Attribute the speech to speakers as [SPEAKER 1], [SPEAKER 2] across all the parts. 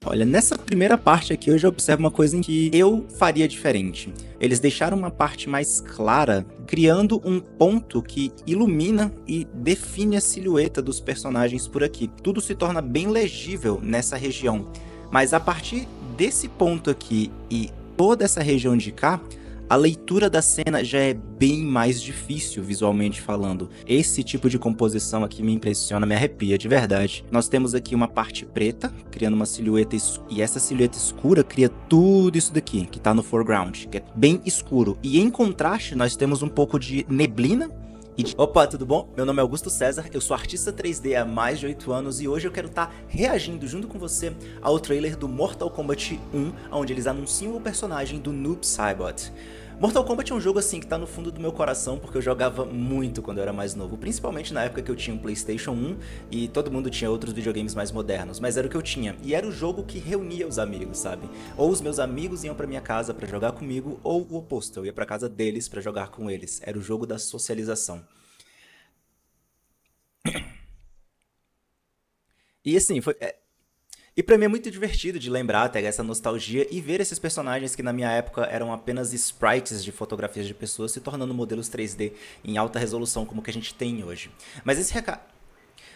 [SPEAKER 1] Olha, nessa primeira parte aqui eu já observo uma coisa em que eu faria diferente. Eles deixaram uma parte mais clara, criando um ponto que ilumina e define a silhueta dos personagens por aqui. Tudo se torna bem legível nessa região. Mas a partir desse ponto aqui e toda essa região de cá, a leitura da cena já é bem mais difícil visualmente falando. Esse tipo de composição aqui me impressiona, me arrepia de verdade. Nós temos aqui uma parte preta, criando uma silhueta e essa silhueta escura cria tudo isso daqui, que tá no foreground, que é bem escuro. E em contraste, nós temos um pouco de neblina. Opa, tudo bom? Meu nome é Augusto César, eu sou artista 3D há mais de 8 anos e hoje eu quero estar reagindo junto com você ao trailer do Mortal Kombat 1, onde eles anunciam o personagem do Noob Saibot. Mortal Kombat é um jogo assim que tá no fundo do meu coração porque eu jogava muito quando eu era mais novo, principalmente na época que eu tinha um PlayStation 1 e todo mundo tinha outros videogames mais modernos, mas era o que eu tinha, e era o jogo que reunia os amigos, sabe? Ou os meus amigos iam pra minha casa pra jogar comigo, ou o oposto, eu ia pra casa deles pra jogar com eles, era o jogo da socialização. E assim, e pra mim é muito divertido de lembrar, pegar essa nostalgia e ver esses personagens que na minha época eram apenas sprites de fotografias de pessoas se tornando modelos 3D em alta resolução como que a gente tem hoje. Mas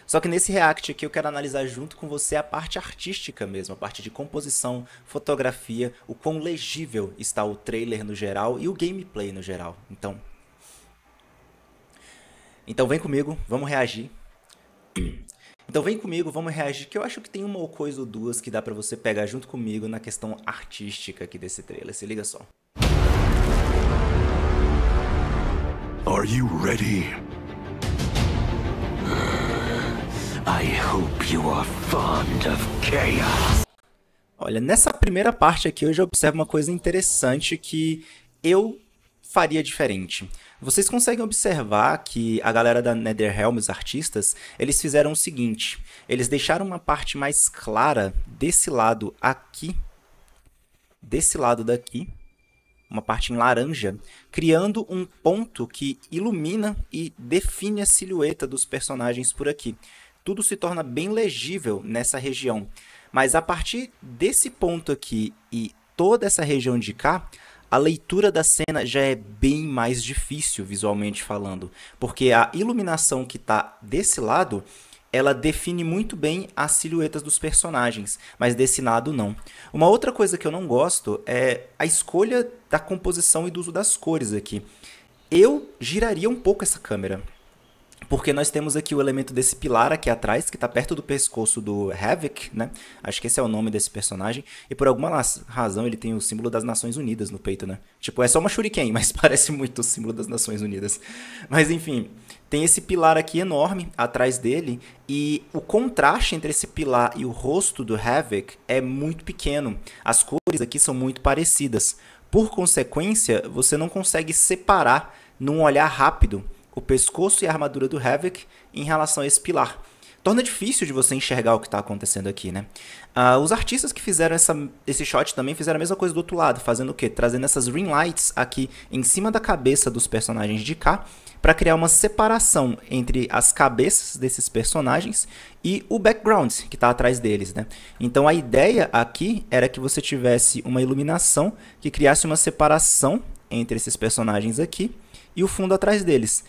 [SPEAKER 1] Só que nesse react aqui eu quero analisar junto com você a parte artística mesmo, a parte de composição, fotografia, o quão legível está o trailer no geral e o gameplay no geral. Então vem comigo, vamos reagir. Então vem comigo, vamos reagir, que eu acho que tem uma coisa ou duas que dá pra você pegar junto comigo na questão artística aqui desse trailer. Se liga só.
[SPEAKER 2] Are you ready? I hope you are fond of chaos.
[SPEAKER 1] Olha, nessa primeira parte aqui eu já observo uma coisa interessante que eu faria diferente. Vocês conseguem observar que a galera da NetherRealm, os artistas, eles fizeram o seguinte: eles deixaram uma parte mais clara desse lado aqui, desse lado daqui, uma parte em laranja, criando um ponto que ilumina e define a silhueta dos personagens por aqui. Tudo se torna bem legível nessa região. Mas a partir desse ponto aqui e toda essa região de cá, a leitura da cena já é bem mais difícil visualmente falando, porque a iluminação que está desse lado, ela define muito bem as silhuetas dos personagens, mas desse lado não. Uma outra coisa que eu não gosto é a escolha da composição e do uso das cores aqui. Eu giraria um pouco essa câmera, porque nós temos aqui o elemento desse pilar aqui atrás, que está perto do pescoço do Havik, né? Acho que esse é o nome desse personagem. E por alguma razão ele tem o símbolo das Nações Unidas no peito, né? Tipo, é só uma shuriken, mas parece muito o símbolo das Nações Unidas. Mas enfim, tem esse pilar aqui enorme atrás dele. E o contraste entre esse pilar e o rosto do Havik é muito pequeno. As cores aqui são muito parecidas. Por consequência, você não consegue separar num olhar rápido o pescoço e a armadura do Havik em relação a esse pilar. Torna difícil de você enxergar o que está acontecendo aqui, né? Os artistas que fizeram esse shot também fizeram a mesma coisa do outro lado, fazendo o quê? Trazendo essas ring lights aqui em cima da cabeça dos personagens de cá, para criar uma separação entre as cabeças desses personagens e o background que está atrás deles, né? Então a ideia aqui era que você tivesse uma iluminação que criasse uma separação entre esses personagens aqui e o fundo atrás deles,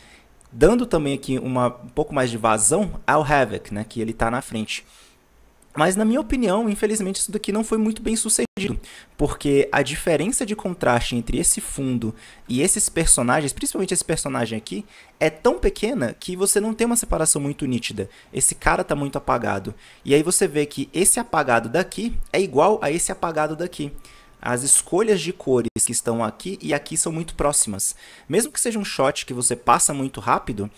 [SPEAKER 1] dando também aqui um pouco mais de vazão ao Havik, né, que ele está na frente. Mas na minha opinião, infelizmente, isso daqui não foi muito bem sucedido, porque a diferença de contraste entre esse fundo e esses personagens, principalmente esse personagem aqui, é tão pequena que você não tem uma separação muito nítida. Esse cara está muito apagado. E aí você vê que esse apagado daqui é igual a esse apagado daqui. As escolhas de cores que estão aqui e aqui são muito próximas. Mesmo que seja um shot que você passa muito rápido,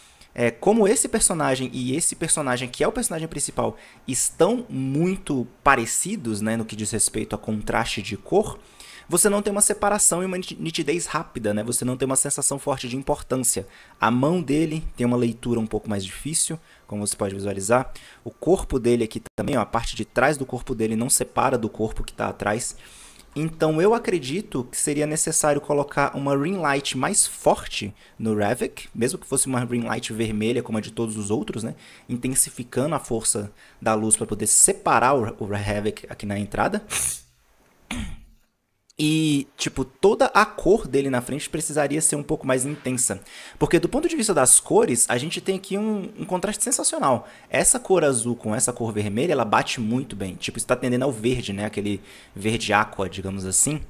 [SPEAKER 1] como esse personagem e esse personagem, que é o personagem principal, estão muito parecidos, né, no que diz respeito a contraste de cor, você não tem uma separação e uma nitidez rápida, né? Você não tem uma sensação forte de importância. A mão dele tem uma leitura um pouco mais difícil, como você pode visualizar. O corpo dele aqui também, ó, a parte de trás do corpo dele não separa do corpo que está atrás. Então eu acredito que seria necessário colocar uma ring light mais forte no Ravik, mesmo que fosse uma ring light vermelha como a de todos os outros, né? Intensificando a força da luz para poder separar o Ravik aqui na entrada. E, tipo, toda a cor dele na frente precisaria ser um pouco mais intensa. Porque do ponto de vista das cores, a gente tem aqui um contraste sensacional. Essa cor azul com essa cor vermelha, ela bate muito bem. Tipo, está tendendo ao verde, né? Aquele verde aqua, digamos assim.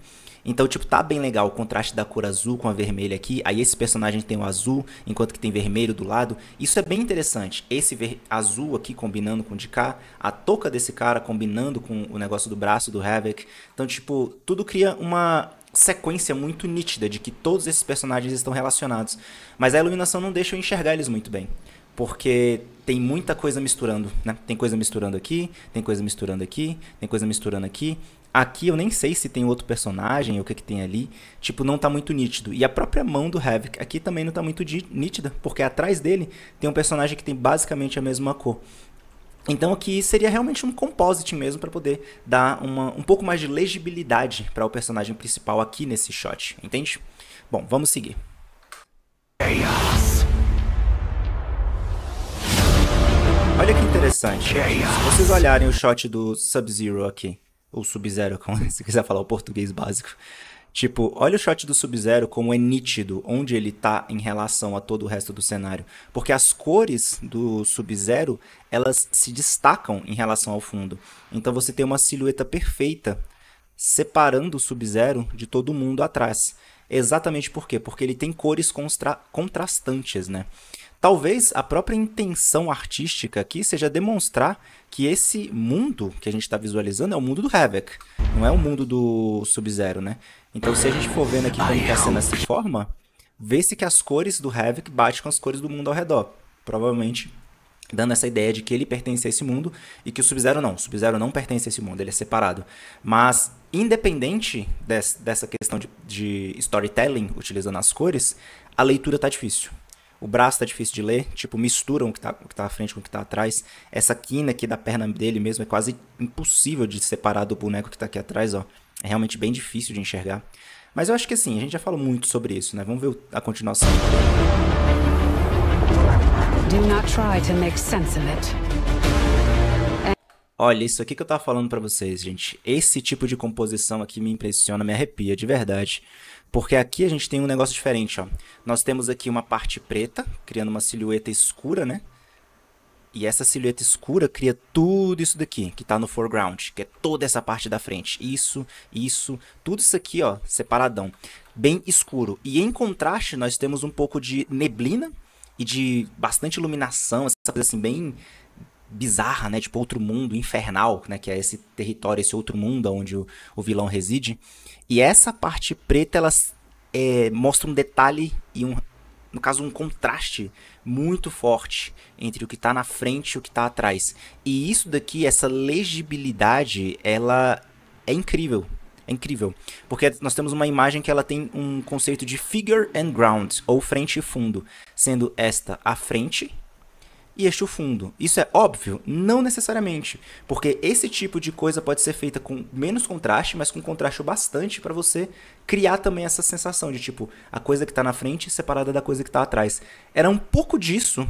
[SPEAKER 1] Então, tipo, tá bem legal o contraste da cor azul com a vermelha aqui. Aí esse personagem tem o azul, enquanto que tem vermelho do lado. Isso é bem interessante. Esse azul aqui combinando com o de cá. A touca desse cara combinando com o negócio do braço do Havoc. Então, tipo, tudo cria uma sequência muito nítida de que todos esses personagens estão relacionados. Mas a iluminação não deixa eu enxergar eles muito bem. Porque tem muita coisa misturando, né? Tem coisa misturando aqui, tem coisa misturando aqui, tem coisa misturando aqui. Aqui eu nem sei se tem outro personagem ou o que que tem ali. Tipo, não tá muito nítido. E a própria mão do Havoc aqui também não tá muito nítida, porque atrás dele tem um personagem que tem basicamente a mesma cor. Então aqui seria realmente um composite mesmo para poder dar um pouco mais de legibilidade para o personagem principal aqui nesse shot, entende? Bom, vamos seguir. Olha que interessante. Se vocês olharem o shot do Sub-Zero aqui, ou Sub-Zero, se quiser falar o português básico. Tipo, olha o shot do Sub-Zero como é nítido onde ele tá em relação a todo o resto do cenário. Porque as cores do Sub-Zero, elas se destacam em relação ao fundo. Então você tem uma silhueta perfeita separando o Sub-Zero de todo mundo atrás. Exatamente por quê? Porque ele tem cores contrastantes, né? Talvez a própria intenção artística aqui seja demonstrar que esse mundo que a gente está visualizando é o mundo do Havoc, não é o mundo do Sub-Zero, né? Então, se a gente for vendo aqui como que a cena se forma, vê-se que as cores do Havoc batem com as cores do mundo ao redor. Provavelmente dando essa ideia de que ele pertence a esse mundo e que o Sub-Zero não. O Sub-Zero não pertence a esse mundo, ele é separado. Mas, independente dessa questão de storytelling, utilizando as cores, a leitura tá difícil. O braço tá difícil de ler, tipo, misturam o que tá à frente com o que tá atrás. Essa quina aqui da perna dele mesmo é quase impossível de separar do boneco que tá aqui atrás, ó. É realmente bem difícil de enxergar. Mas eu acho que assim, a gente já falou muito sobre isso, né? Vamos ver a continuação. Do not try to make sense of it. Olha, isso aqui que eu tava falando pra vocês, gente. Esse tipo de composição aqui me impressiona, me arrepia, de verdade. Porque aqui a gente tem um negócio diferente, ó. Nós temos aqui uma parte preta, criando uma silhueta escura, né? E essa silhueta escura cria tudo isso daqui, que tá no foreground, que é toda essa parte da frente. Isso, tudo isso aqui, ó, separadão. Bem escuro. E em contraste, nós temos um pouco de neblina e de bastante iluminação, essa coisa assim, bem bizarra, né? Tipo outro mundo, infernal, né? Que é esse território, esse outro mundo onde o vilão reside. E essa parte preta, ela mostra um detalhe e no caso, um contraste muito forte entre o que está na frente e o que está atrás. E isso daqui, essa legibilidade, ela é incrível. É incrível. Porque nós temos uma imagem que ela tem um conceito de figure and ground, ou frente e fundo. Sendo esta a frente e este o fundo. Isso é óbvio? Não necessariamente, porque esse tipo de coisa pode ser feita com menos contraste, mas com contraste bastante para você criar também essa sensação de tipo, a coisa que está na frente separada da coisa que está atrás. Era um pouco disso,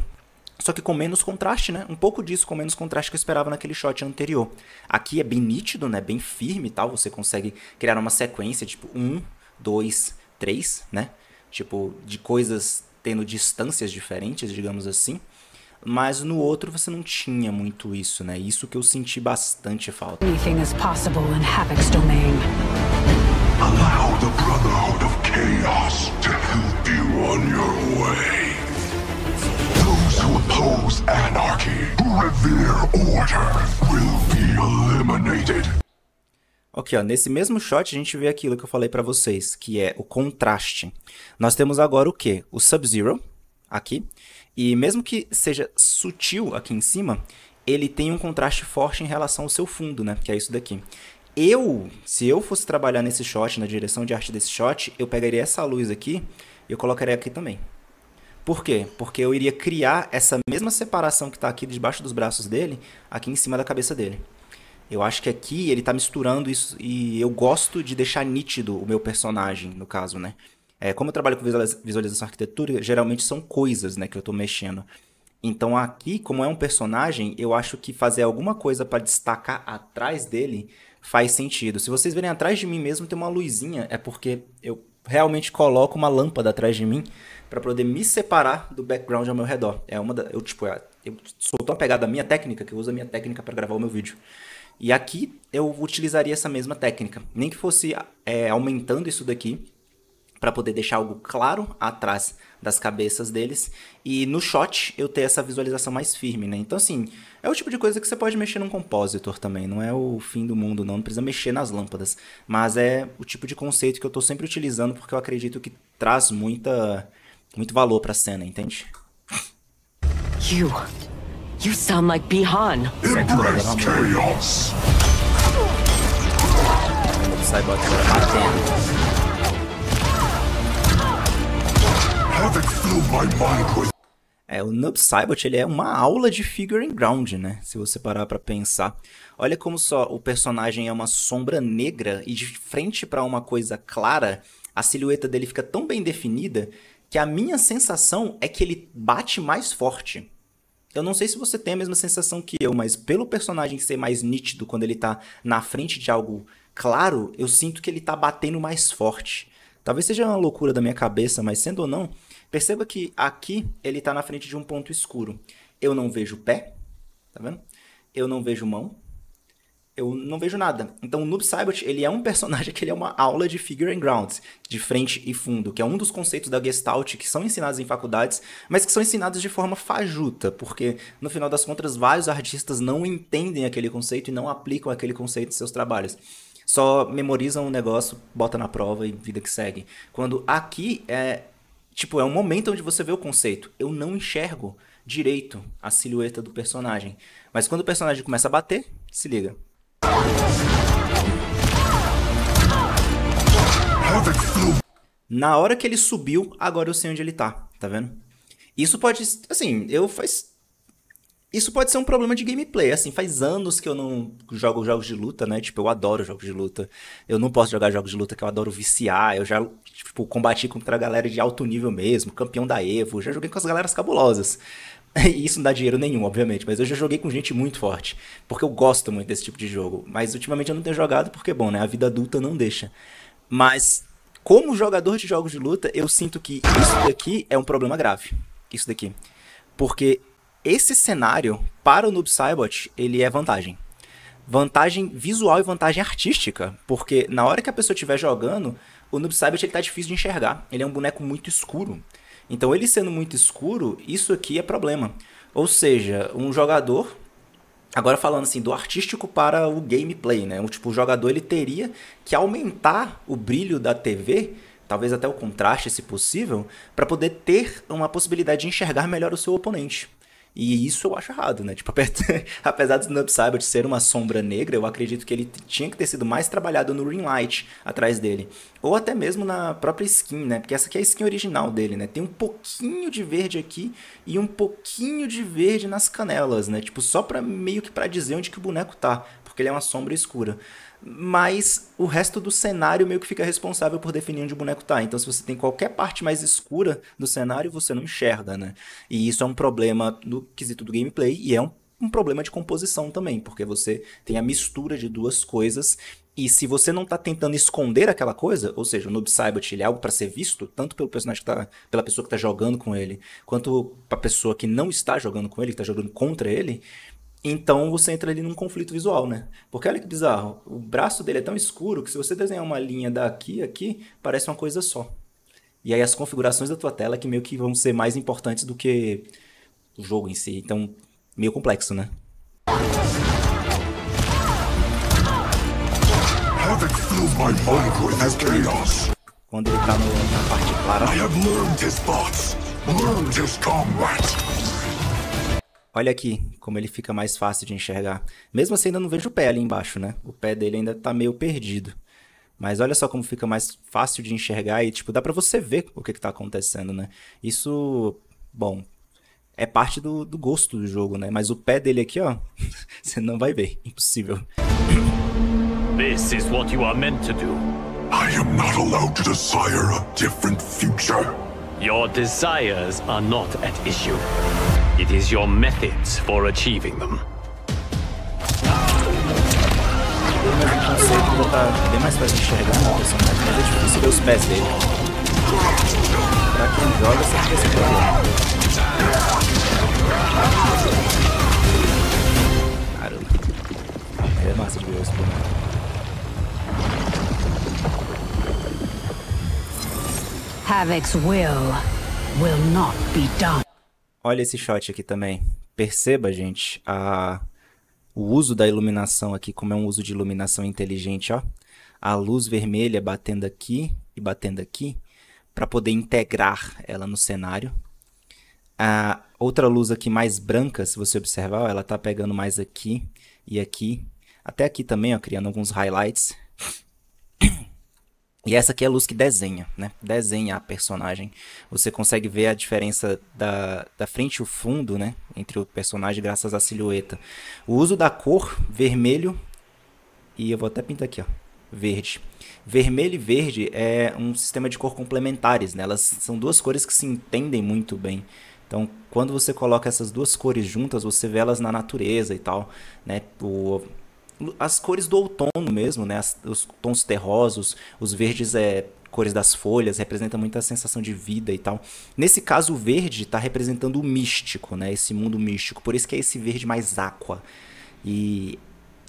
[SPEAKER 1] só que com menos contraste, né? Um pouco disso com menos contraste que eu esperava naquele shot anterior. Aqui é bem nítido, né? Bem firme e tal, você consegue criar uma sequência, tipo 1, 2, 3, né? Tipo, de coisas tendo distâncias diferentes, digamos assim. Mas no outro você não tinha muito isso, né? Isso que eu senti bastante falta. Anything is possible in Havoc's domain. Allow the Brotherhood of Chaos to help you on your way. Those who oppose anarchy, who revere order, will be eliminated. Ok, ó, nesse mesmo shot a gente vê aquilo que eu falei pra vocês, que é o contraste. Nós temos agora o quê? O Sub-Zero, aqui. E mesmo que seja sutil aqui em cima, ele tem um contraste forte em relação ao seu fundo, né? Que é isso daqui. Se eu fosse trabalhar nesse shot, na direção de arte desse shot, eu pegaria essa luz aqui e eu colocaria aqui também. Por quê? Porque eu iria criar essa mesma separação que está aqui debaixo dos braços dele, aqui em cima da cabeça dele. Eu acho que aqui ele tá misturando isso e eu gosto de deixar nítido o meu personagem, no caso, né? Como eu trabalho com visualização e arquitetura, geralmente são coisas, né, que eu tô mexendo. Então aqui, como é um personagem, eu acho que fazer alguma coisa para destacar atrás dele faz sentido. Se vocês verem atrás de mim mesmo tem uma luzinha, é porque eu realmente coloco uma lâmpada atrás de mim para poder me separar do background ao meu redor. Eu sou tão apegado à minha técnica que eu uso a minha técnica para gravar o meu vídeo. E aqui eu utilizaria essa mesma técnica, nem que fosse aumentando isso daqui para poder deixar algo claro atrás das cabeças deles e no shot eu ter essa visualização mais firme, né? Então assim, é o tipo de coisa que você pode mexer num compositor também, não é o fim do mundo não precisa mexer nas lâmpadas, mas é o tipo de conceito que eu tô sempre utilizando porque eu acredito que traz muito valor pra cena, entende?
[SPEAKER 3] You. You sound like Bihan.
[SPEAKER 2] Embrace chaos.
[SPEAKER 1] O Cybot agora batendo.
[SPEAKER 2] Havoc filled my mind with
[SPEAKER 1] O Noob Saibot, ele é uma aula de figuring ground, né? Se você parar pra pensar. Olha como só o personagem é uma sombra negra e de frente pra uma coisa clara, a silhueta dele fica tão bem definida que a minha sensação é que ele bate mais forte. Eu não sei se você tem a mesma sensação que eu, mas pelo personagem ser mais nítido quando ele tá na frente de algo claro, eu sinto que ele tá batendo mais forte. Talvez seja uma loucura da minha cabeça, mas sendo ou não, perceba que aqui ele tá na frente de um ponto escuro. Eu não vejo pé, tá vendo? Eu não vejo mão, eu não vejo nada. Então o Noob Saibot, ele é um personagem que ele é uma aula de figure and ground, de frente e fundo, que é um dos conceitos da Gestalt que são ensinados em faculdades, mas que são ensinados de forma fajuta, porque no final das contas vários artistas não entendem aquele conceito e não aplicam aquele conceito em seus trabalhos. Só memorizam o negócio, bota na prova e vida que segue. Quando aqui é um momento onde você vê o conceito. Eu não enxergo direito a silhueta do personagem. Mas quando o personagem começa a bater, se liga. Na hora que ele subiu, agora eu sei onde ele tá vendo? Isso pode, assim, isso pode ser um problema de gameplay, assim, faz anos que eu não jogo jogos de luta, né, tipo, eu adoro jogos de luta, eu não posso jogar jogos de luta que eu adoro viciar, eu já, tipo, combati contra a galera de alto nível mesmo, campeão da Evo, já joguei com as galeras cabulosas, e isso não dá dinheiro nenhum, obviamente, mas eu já joguei com gente muito forte, porque eu gosto muito desse tipo de jogo, mas ultimamente eu não tenho jogado porque, bom, né, a vida adulta não deixa, mas como jogador de jogos de luta, eu sinto que isso daqui é um problema grave, isso daqui, porque esse cenário, para o Noob Saibot, ele é vantagem. Vantagem visual e vantagem artística, porque na hora que a pessoa estiver jogando, o Noob Saibot ele tá difícil de enxergar. Ele é um boneco muito escuro. Então ele sendo muito escuro, isso aqui é problema. Ou seja, um jogador, agora falando assim, do artístico para o gameplay, né? O jogador ele teria que aumentar o brilho da TV, talvez até o contraste, se possível, para poder ter uma possibilidade de enxergar melhor o seu oponente. E isso eu acho errado, né? Tipo, apesar do Noob Saibot ser uma sombra negra, eu acredito que ele tinha que ter sido mais trabalhado no ring light atrás dele. Ou até mesmo na própria skin, né? Porque essa aqui é a skin original dele, né? Tem um pouquinho de verde aqui e um pouquinho de verde nas canelas, né? Tipo, só pra meio que pra dizer onde que o boneco tá. Porque ele é uma sombra escura. Mas o resto do cenário meio que fica responsável por definir onde o boneco tá. Então se você tem qualquer parte mais escura do cenário, você não enxerga, né? E isso é um problema no quesito do gameplay e é um problema de composição também, porque você tem a mistura de duas coisas e se você não tá tentando esconder aquela coisa, ou seja, o Noob Saibot ele é algo para ser visto, tanto pelo personagem que tá, pela pessoa que tá jogando com ele, quanto pra pessoa que não está jogando com ele, que tá jogando contra ele, então você entra ali num conflito visual, né? Porque olha que bizarro, o braço dele é tão escuro que se você desenhar uma linha daqui a aqui, parece uma coisa só. E aí as configurações da tua tela que meio que vão ser mais importantes do que o jogo em si. Então, meio complexo, né?
[SPEAKER 2] Havoc filled my mind with his chaos.
[SPEAKER 1] Quando ele tá na parte clara.
[SPEAKER 2] I have learned his thoughts, learned his combat.
[SPEAKER 1] Olha aqui como ele fica mais fácil de enxergar. Mesmo assim, ainda não vejo o pé ali embaixo, né? O pé dele ainda tá meio perdido. Mas olha só como fica mais fácil de enxergar e, tipo, dá pra você ver o que tá acontecendo, né? Isso, bom, é parte do gosto do jogo, né? Mas o pé dele aqui, ó, você não vai ver. Impossível.
[SPEAKER 2] This is what you are meant to do.
[SPEAKER 4] I am not allowed to desire a different future.
[SPEAKER 2] Your desires are not at issue. It is your methods for achieving them.
[SPEAKER 1] Mas o conceito ainda tá bem mais fácil de enxergar no personagem, mas é difícil ver os pés dele. Pra quem joga, sempre tem esse problema. Caramba. É massa de ver esse problema.
[SPEAKER 5] Havoc's will not be done.
[SPEAKER 1] Olha esse shot aqui também. Perceba, gente, o uso da iluminação aqui, como é um uso de iluminação inteligente, ó. A luz vermelha batendo aqui e batendo aqui, para poder integrar ela no cenário. A outra luz aqui mais branca, se você observar, ó, ela tá pegando mais aqui e aqui. Até aqui também, ó, criando alguns highlights. E essa aqui é a luz que desenha, né? Desenha a personagem. Você consegue ver a diferença da frente e o fundo, né? Entre o personagem graças à silhueta. O uso da cor vermelho, e eu vou até pintar aqui, ó, verde. Vermelho e verde é um sistema de cor complementares, né? Elas são duas cores que se entendem muito bem. Então, quando você coloca essas duas cores juntas, você vê elas na natureza e tal, né? As cores do outono mesmo, né? Os tons terrosos, os verdes cores das folhas, representa muita sensação de vida e tal. Nesse caso, o verde está representando o místico, né? Esse mundo místico. Por isso que é esse verde mais aqua. E,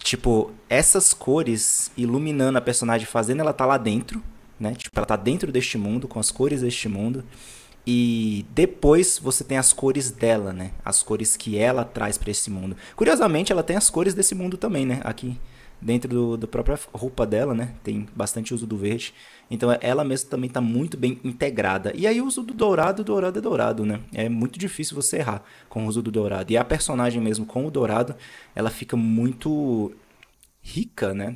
[SPEAKER 1] tipo, essas cores iluminando a personagem, fazendo ela tá lá dentro, né? Tipo, ela tá dentro deste mundo, com as cores deste mundo. E depois você tem as cores dela, né? As cores que ela traz para esse mundo. Curiosamente, ela tem as cores desse mundo também, né? Aqui dentro da própria roupa dela, né? Tem bastante uso do verde. Então ela mesma também está muito bem integrada. E aí o uso do dourado é dourado, né? É muito difícil você errar com o uso do dourado. E a personagem mesmo com o dourado, ela fica muito rica, né?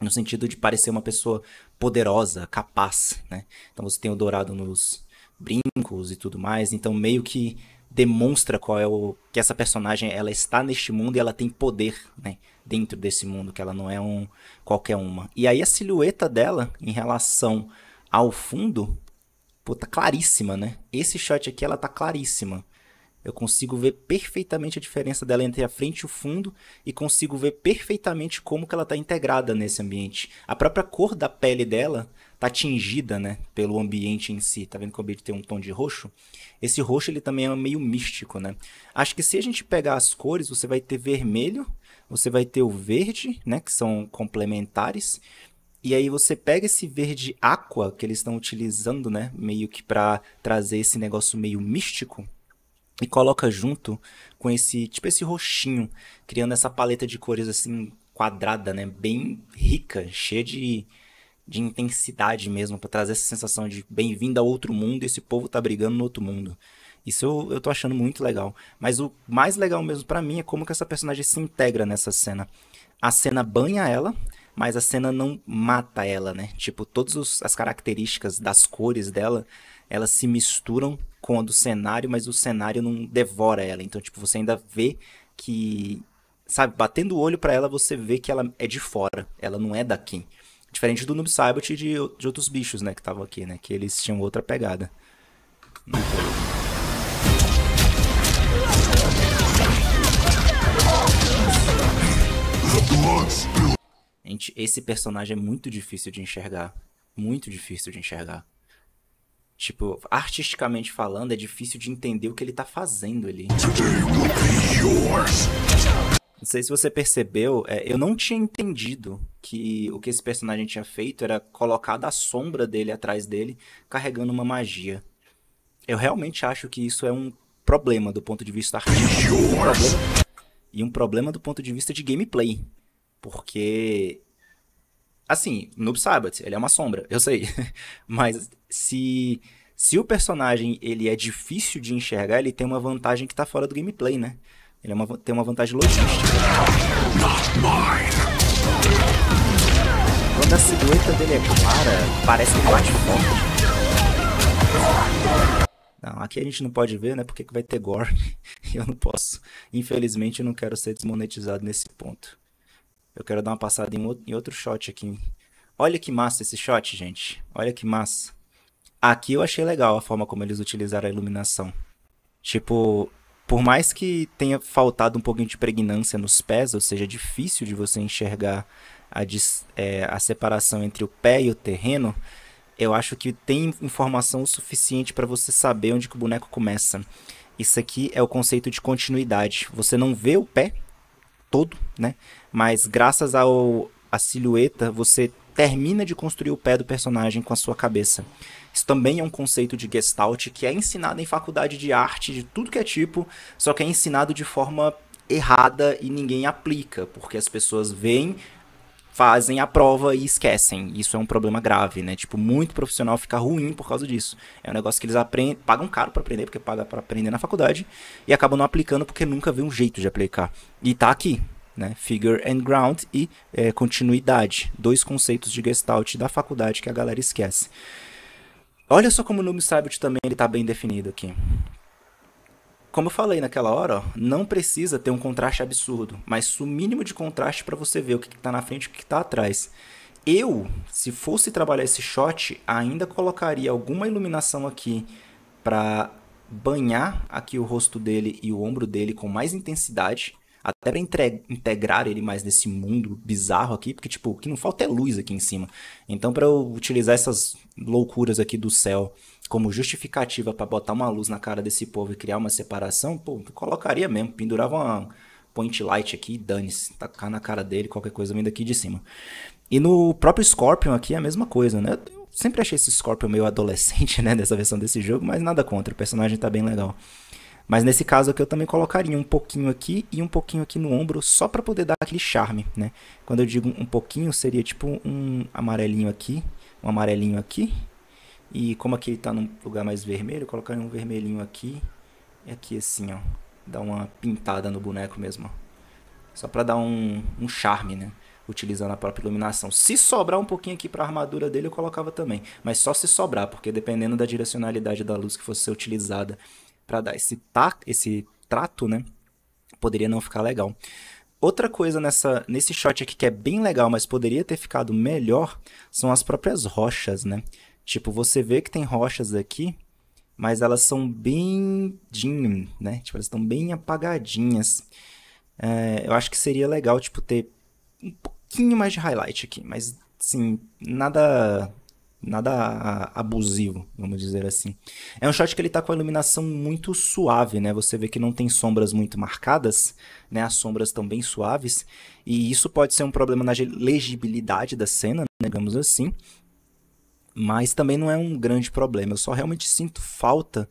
[SPEAKER 1] No sentido de parecer uma pessoa poderosa, capaz, né? Então você tem o dourado nos brincos e tudo mais, então meio que demonstra qual é que essa personagem ela está neste mundo e ela tem poder, né, dentro desse mundo, que ela não é qualquer uma. E aí a silhueta dela em relação ao fundo, pô, tá claríssima, né? Esse shot aqui ela tá claríssima. Eu consigo ver perfeitamente a diferença dela entre a frente e o fundo e consigo ver perfeitamente como que ela está integrada nesse ambiente. A própria cor da pele dela está tingida, né, pelo ambiente em si. Tá vendo que o ambiente tem um tom de roxo? Esse roxo ele também é meio místico, né? Acho que se a gente pegar as cores, você vai ter vermelho, você vai ter o verde, né, que são complementares. E aí você pega esse verde aqua que eles estão utilizando, né, meio que para trazer esse negócio meio místico. E coloca junto com esse roxinho, criando essa paleta de cores assim quadrada, né? Bem rica, cheia de intensidade mesmo, para trazer essa sensação de bem-vindo a outro mundo, e esse povo tá brigando no outro mundo. Isso eu tô achando muito legal. Mas o mais legal mesmo para mim é como que essa personagem se integra nessa cena. A cena banha ela, mas a cena não mata ela, né? Tipo, todas as características das cores dela, elas se misturam com a do cenário, mas o cenário não devora ela. Então, tipo, você ainda vê que, sabe, batendo o olho pra ela, você vê que ela é de fora. Ela não é daqui. Diferente do Noob Saibot e de outros bichos, né, que estavam aqui, né? Que eles tinham outra pegada. Gente, esse personagem é muito difícil de enxergar. Muito difícil de enxergar. Tipo, artisticamente falando, é difícil de entender o que ele tá fazendo ali. Não sei se você percebeu, eu não tinha entendido que o que esse personagem tinha feito era colocado a sombra dele atrás dele, carregando uma magia. Eu realmente acho que isso é um problema do ponto de vista artístico. Um problema do ponto de vista de gameplay. Porque, assim, Noob Saibot, ele é uma sombra, eu sei. Mas se o personagem ele é difícil de enxergar, ele tem uma vantagem que tá fora do gameplay, né? Ele tem uma vantagem logística. Quando a silhueta dele é clara, parece que bate forte. Não, aqui a gente não pode ver, né? Porque que vai ter gore. E eu não posso. Infelizmente, eu não quero ser desmonetizado nesse ponto. Eu quero dar uma passada em outro shot aqui. Olha que massa esse shot, gente. Olha que massa. Aqui eu achei legal a forma como eles utilizaram a iluminação. Tipo, por mais que tenha faltado um pouquinho de pregnância nos pés, ou seja, difícil de você enxergar a separação entre o pé e o terreno, eu acho que tem informação o suficiente para você saber onde que o boneco começa. Isso aqui é o conceito de continuidade. Você não vê o pé todo, né? Mas graças à silhueta, você termina de construir o pé do personagem com a sua cabeça. Isso também é um conceito de Gestalt que é ensinado em faculdade de arte, de tudo que é tipo, só que é ensinado de forma errada e ninguém aplica, porque as pessoas veem, fazem a prova e esquecem. Isso é um problema grave, né? Tipo, muito profissional fica ruim por causa disso. É um negócio que eles aprendem, pagam caro pra aprender, porque paga pra aprender na faculdade, e acabam não aplicando porque nunca vê um jeito de aplicar. E tá aqui, né? Figure and ground e continuidade. 2 conceitos de Gestalt da faculdade que a galera esquece. Olha só como o Noob Saibot também ele tá bem definido aqui. Como eu falei naquela hora, ó, não precisa ter um contraste absurdo, mas o mínimo de contraste para você ver o que está na frente e o que está atrás. Eu, se fosse trabalhar esse shot, ainda colocaria alguma iluminação aqui para banhar aqui o rosto dele e o ombro dele com mais intensidade, até para integrar ele mais nesse mundo bizarro aqui, porque tipo, o que não falta é luz aqui em cima. Então, para eu utilizar essas loucuras aqui do céu como justificativa para botar uma luz na cara desse povo e criar uma separação, pô, eu colocaria mesmo, pendurava uma point light aqui e dane-se, tacar na cara dele, qualquer coisa vindo aqui de cima. E no próprio Scorpion aqui é a mesma coisa, né? Eu sempre achei esse Scorpion meio adolescente, né, dessa versão desse jogo, mas nada contra, o personagem tá bem legal. Mas nesse caso aqui eu também colocaria um pouquinho aqui e um pouquinho aqui no ombro, só para poder dar aquele charme, né? Quando eu digo um pouquinho, seria tipo um amarelinho aqui, e como aqui ele tá num lugar mais vermelho, eu colocaria um vermelhinho aqui e aqui assim, ó. Dá uma pintada no boneco mesmo, ó. Só para dar um charme, né? Utilizando a própria iluminação. Se sobrar um pouquinho aqui para a armadura dele, eu colocava também. Mas só se sobrar, porque dependendo da direcionalidade da luz que fosse ser utilizada para dar esse trato, né? Poderia não ficar legal. Outra coisa nesse shot aqui que é bem legal, mas poderia ter ficado melhor, são as próprias rochas, né? Tipo, você vê que tem rochas aqui, mas elas são bem dim, né? Tipo, elas estão bem apagadinhas. Eu acho que seria legal, tipo, ter um pouquinho mais de highlight aqui, mas, assim, nada abusivo, vamos dizer assim. É um shot que ele tá com a iluminação muito suave, né? Você vê que não tem sombras muito marcadas, né? As sombras estão bem suaves, e isso pode ser um problema na legibilidade da cena, né? Digamos assim, mas também não é um grande problema. Eu só realmente sinto falta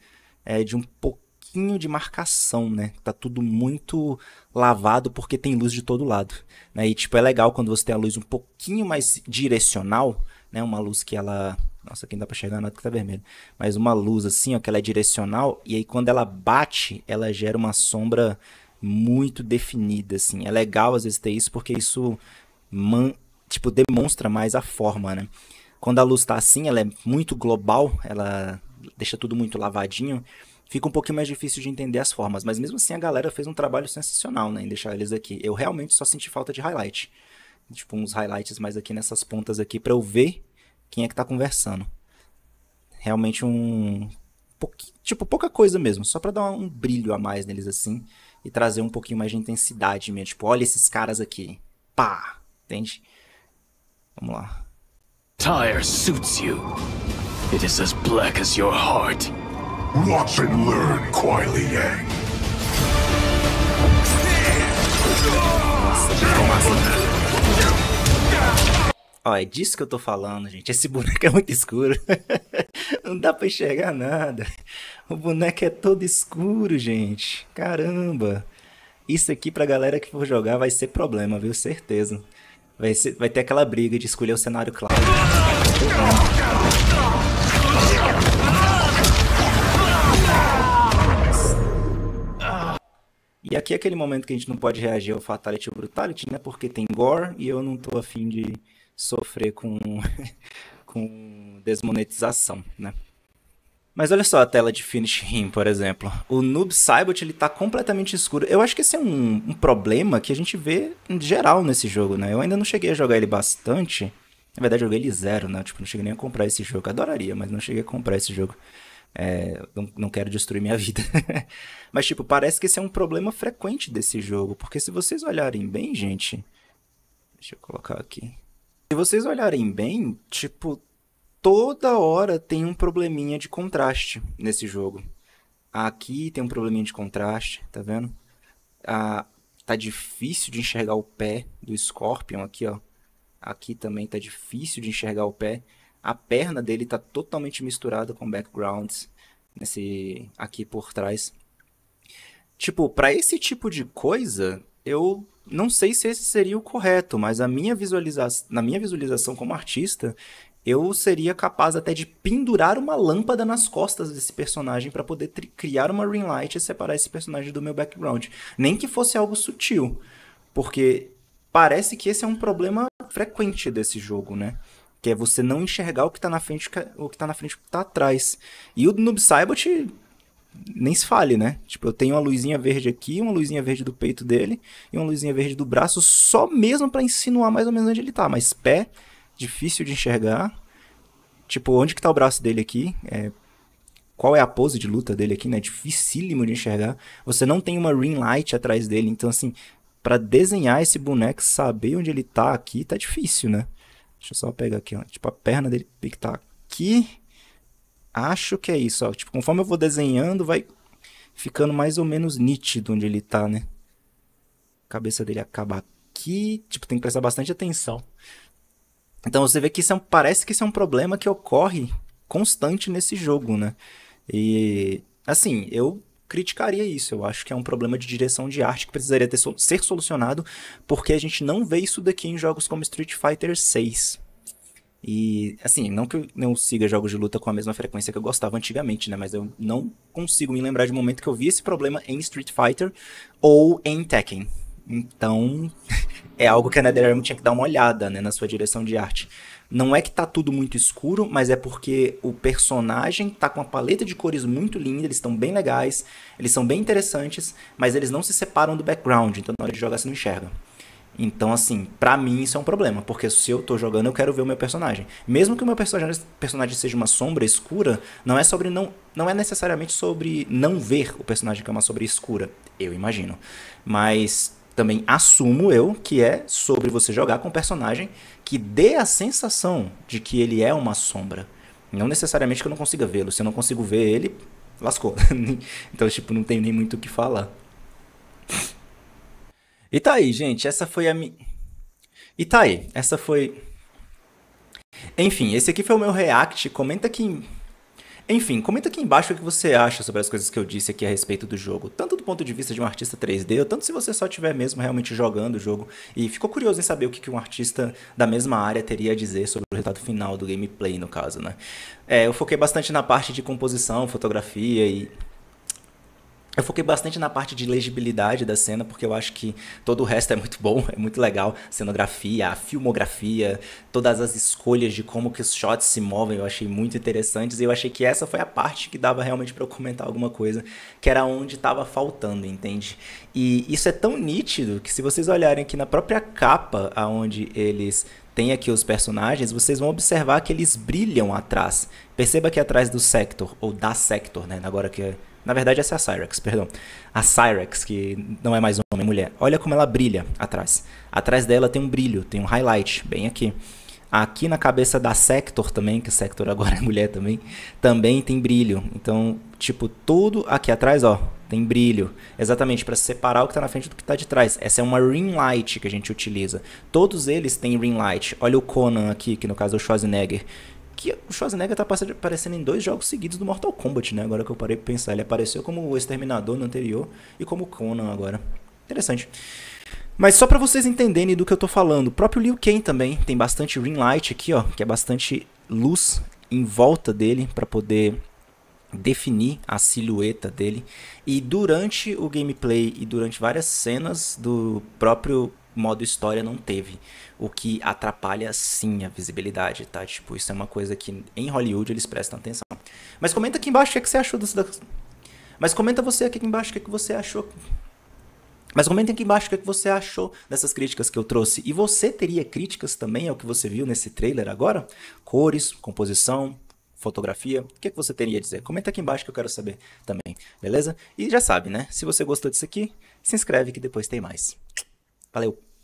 [SPEAKER 1] de um pouquinho de marcação, né? Tá tudo muito lavado porque tem luz de todo lado, né? E tipo, é legal quando você tem a luz um pouquinho mais direcional, né? Uma luz que ela... Nossa, aqui não dá pra chegar nada que tá vermelho. Mas uma luz assim, ó, que ela é direcional, e aí quando ela bate, ela gera uma sombra muito definida, assim. É legal às vezes ter isso, porque isso tipo, demonstra mais a forma, né? Quando a luz tá assim, ela é muito global, ela deixa tudo muito lavadinho, fica um pouquinho mais difícil de entender as formas. Mas mesmo assim a galera fez um trabalho sensacional, né, em deixar eles aqui. Eu realmente só senti falta de highlight. Tipo, uns highlights mais aqui nessas pontas aqui pra eu ver quem é que tá conversando. Realmente tipo, pouca coisa mesmo, só pra dar um brilho a mais neles assim e trazer um pouquinho mais de intensidade mesmo. Tipo, olha esses caras aqui. Pá! Entende? Vamos lá.
[SPEAKER 2] Tire suits you. It is as black as your heart.
[SPEAKER 4] Watch and learn, Kuai Liang.
[SPEAKER 1] Ó, é disso que eu tô falando, gente. Esse boneco é muito escuro. Não dá pra enxergar nada. O boneco é todo escuro, gente. Caramba. Isso aqui pra galera que for jogar vai ser problema, viu? Certeza. Vai ter aquela briga de escolher o cenário claro. E aqui é aquele momento que a gente não pode reagir ao Fatality ou Brutality, né? Porque tem gore e eu não tô afim de sofrer com desmonetização, né? Mas olha só a tela de Finish Him, por exemplo. O Noob Saibot, ele tá completamente escuro. Eu acho que esse é um problema que a gente vê em geral nesse jogo, né? Eu ainda não cheguei a jogar ele bastante. Na verdade, eu joguei ele zero, né? Tipo, não cheguei nem a comprar esse jogo. Adoraria, mas não cheguei a comprar esse jogo. Não quero destruir minha vida. Mas, tipo, parece que esse é um problema frequente desse jogo. Porque se vocês olharem bem, gente... Deixa eu colocar aqui. Se vocês olharem bem, tipo... Toda hora tem um probleminha de contraste nesse jogo. Aqui tem um probleminha de contraste, tá vendo? Tá difícil de enxergar o pé do Scorpion aqui, ó. Aqui também tá difícil de enxergar o pé. A perna dele tá totalmente misturada com backgrounds aqui por trás. Tipo, para esse tipo de coisa, eu não sei se esse seria o correto, mas na minha visualização como artista, eu seria capaz até de pendurar uma lâmpada nas costas desse personagem para poder criar uma ring light e separar esse personagem do meu background. Nem que fosse algo sutil, porque parece que esse é um problema frequente desse jogo, né? Que é você não enxergar o que tá na frente, o que tá atrás. E o Noob Saibot nem se fale, né? Tipo, eu tenho uma luzinha verde aqui, uma luzinha verde do peito dele e uma luzinha verde do braço, só mesmo para insinuar mais ou menos onde ele tá. Mas pé, difícil de enxergar. Tipo, onde que tá o braço dele aqui? Qual é a pose de luta dele aqui, né? Dificílimo de enxergar. Você não tem uma ring light atrás dele, então assim, para desenhar esse boneco, saber onde ele tá aqui, tá difícil, né? Deixa eu só pegar aqui, ó. Tipo, a perna dele que tá aqui. Acho que é isso, ó. Tipo, conforme eu vou desenhando, vai ficando mais ou menos nítido onde ele tá, né? A cabeça dele acaba aqui. Tipo, tem que prestar bastante atenção. Então você vê que parece que isso é um problema que ocorre constante nesse jogo, né? E, assim, eu criticaria isso. Eu acho que é um problema de direção de arte que precisaria ser solucionado, porque a gente não vê isso daqui em jogos como Street Fighter 6. E, assim, não que eu não siga jogos de luta com a mesma frequência que eu gostava antigamente, né? Mas eu não consigo me lembrar de um momento que eu vi esse problema em Street Fighter ou em Tekken. Então, é algo que a NetherRealm tinha que dar uma olhada, né, na sua direção de arte. Não é que tá tudo muito escuro, mas é porque o personagem tá com uma paleta de cores muito linda, eles estão bem legais, eles são bem interessantes, mas eles não se separam do background, então na hora de jogar você não enxerga. Então, assim, pra mim isso é um problema, porque se eu tô jogando eu quero ver o meu personagem. Mesmo que o meu personagem seja uma sombra escura, não é necessariamente sobre não ver o personagem que é uma sombra escura, eu imagino. Mas também assumo eu que é sobre você jogar com um personagem que dê a sensação de que ele é uma sombra. Não necessariamente que eu não consiga vê-lo. Se eu não consigo ver ele, lascou. Então, tipo, não tem nem muito o que falar. E tá aí, gente. Essa foi a minha... E tá aí. Essa foi... Enfim, esse aqui foi o meu react. Comenta aqui... Enfim, comenta aqui embaixo o que você acha sobre as coisas que eu disse aqui a respeito do jogo. Tanto do ponto de vista de um artista 3D, ou tanto se você só estiver mesmo realmente jogando o jogo e ficou curioso em saber o que um artista da mesma área teria a dizer sobre o resultado final do gameplay, no caso, né? Eu foquei bastante na parte de composição, fotografia e... Eu foquei bastante na parte de legibilidade da cena, porque eu acho que todo o resto é muito bom, é muito legal. A cenografia, a filmografia, todas as escolhas de como que os shots se movem, eu achei muito interessantes. E eu achei que essa foi a parte que dava realmente pra eu comentar alguma coisa, que era onde tava faltando, entende? E isso é tão nítido que se vocês olharem aqui na própria capa, onde eles... tem aqui os personagens, vocês vão observar que eles brilham atrás. Perceba que atrás do Sector, ou da Sector, né? Agora que... Na verdade essa é a Cyrax, perdão. A Cyrax, que não é mais homem, é mulher. Olha como ela brilha atrás. Atrás dela tem um brilho, tem um highlight, bem aqui. Aqui na cabeça da Sector também, que Sector agora é mulher também tem brilho. Então, tipo, tudo aqui atrás, ó, tem brilho. Exatamente, para separar o que está na frente do que está de trás. Essa é uma ring light que a gente utiliza. Todos eles têm ring light. Olha o Conan aqui, que no caso é o Schwarzenegger. Que o Schwarzenegger tá aparecendo em 2 jogos seguidos do Mortal Kombat, né? Agora que eu parei pra pensar. Ele apareceu como o Exterminador no anterior e como Conan agora. Interessante. Mas só pra vocês entenderem do que eu tô falando, o próprio Liu Kang também tem bastante ring light aqui, ó, que é bastante luz em volta dele pra poder definir a silhueta dele. E durante o gameplay e durante várias cenas do próprio modo história não teve. O que atrapalha sim a visibilidade, tá? Tipo, isso é uma coisa que em Hollywood eles prestam atenção. Mas comenta aqui embaixo o que você achou disso. Mas comenta você aqui embaixo o que você achou. Mas comentem aqui embaixo o que você achou dessas críticas que eu trouxe. E você teria críticas também ao que você viu nesse trailer agora? Cores, composição, fotografia, o que você teria a dizer? Comenta aqui embaixo que eu quero saber também, beleza? E já sabe, né? Se você gostou disso aqui, se inscreve que depois tem mais. Valeu!